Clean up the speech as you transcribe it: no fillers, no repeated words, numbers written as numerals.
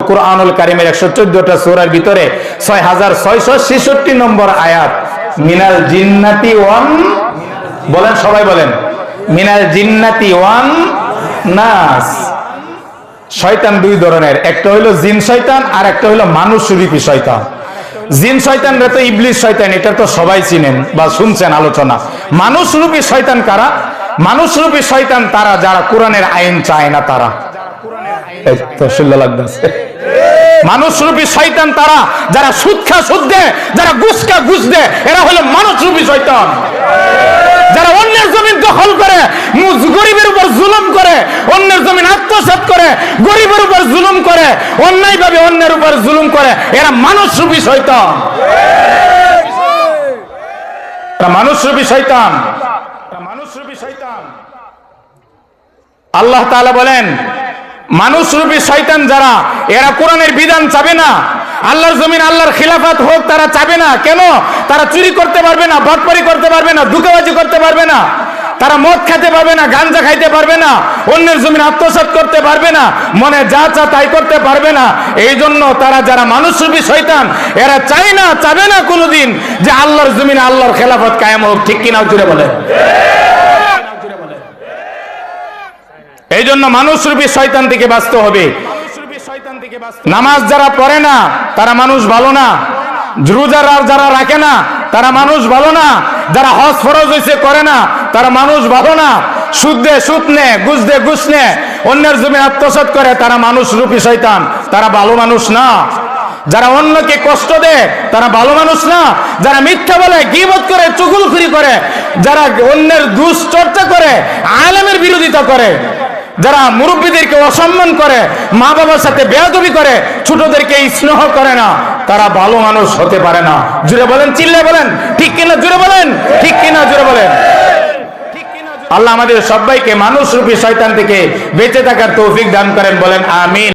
কুরআনুল কারীমের 114টা সূরার ভিতরে 6666 নম্বর আয়াত, মিনাল জিন্নাতি ওয়ান, বলেন সবাই বলেন, মিনাল জিন্নাতি ওয়ান নাস। শয়তান দুই ধরনের, একটা হলো জিন শয়তান আর একটা হলো মানুষ রূপী শয়তান। জিন শয়তানরা তো ইবলিস শয়তান, এটা তো সবাই চিনেন বা শুনছেন আলোচনা। মানুষ রূপী শয়তান কারা? মানুষ রূপী শয়তান তারা যারা কোরআনের আইন চায় না, তারা। মানুষ রূপী শয়তান তারা যারা সুদ খা সুদ দেয়, যারা ঘুষ খা ঘুষ দেয়, এরা হলো মানুষ রূপী শয়তান। যারা অন্যের জমিন দখল করে, গরিবের উপর জুলুম করে, অন্যের জমিন আত্মসাৎ করে, গরিবের উপর জুলুম করে, অন্যায়ভাবে অন্যের উপর জুলুম করে, এরা মানুষ রূপী শয়তান। মানুষ রূপী শয়তান, মানুষ রূপী শয়তান। আল্লাহ তাআলা বলেন, মানুষ রূপী শয়তান যারা, এরা কোরআনের বিধান চাবে না, আল্লাহর জমিন আল্লাহর খিলাফত হোক তারা চাবে না। কেন? তারা চুরি করতে পারবে না, বাটপারি করতে পারবে না, ধোঁকাবাজি করতে পারবে না, তারা মদ খেতে পারবে না, গাঞ্জা খাইতে পারবে না, অন্যের জমিন আত্মসাৎ করতে পারবে না, মনে যা চা তাই করতে পারবে না। এই জন্য তারা যারা মানুষরূপী শয়তান, এরা চায় না, চাবে না কোনোদিন যে আল্লাহর জমিনে আল্লাহর খেলাফত কায়েম হোক। ঠিক কিনা জুড়ে বলে? এই জন্য মানুষরূপী শয়তান থেকে বাঁচতে হবে। নামাজ যারা পড়ে না তারা মানুষ ভালো না, রোজা যারা রাখে না তারা মানুষ ভালো না, যারা হজ ফরজ হইছে করে না তারা মানুষ ভালো না, সুদ দে সুদ নে, ঘুষ দে ঘুষ নে, অন্যের জমি আত্মসাৎ করে, তারা মানুষ রূপী শয়তান, তারা ভালো মানুষ না। যারা অন্যকে কষ্ট দেয় তারা ভালো মানুষ না। যারা মিথ্যা বলে, গীবত করে, চুগলখড়ি করে, যারা অন্যের দুশ্চর্চা করে, আলেমের বিরোধিতা করে, যারা মুরব্বীদেরকে অসম্মান করে, মা বাবার সাথে বেয়াদবি করে, ছোটদেরকে স্নেহ করে না, তারা ভালো মানুষ হতে পারে না। জুড়ে বলেন, চিল্লে বলেন, ঠিক কিনা জুড়ে বলেন, ঠিক কিনা জুড়ে বলেন। আল্লাহ আমাদের সবাইকে মানুষ রূপী শয়তান থেকে বেঁচে থাকার তৌফিক দান করেন, বলেন আমিন।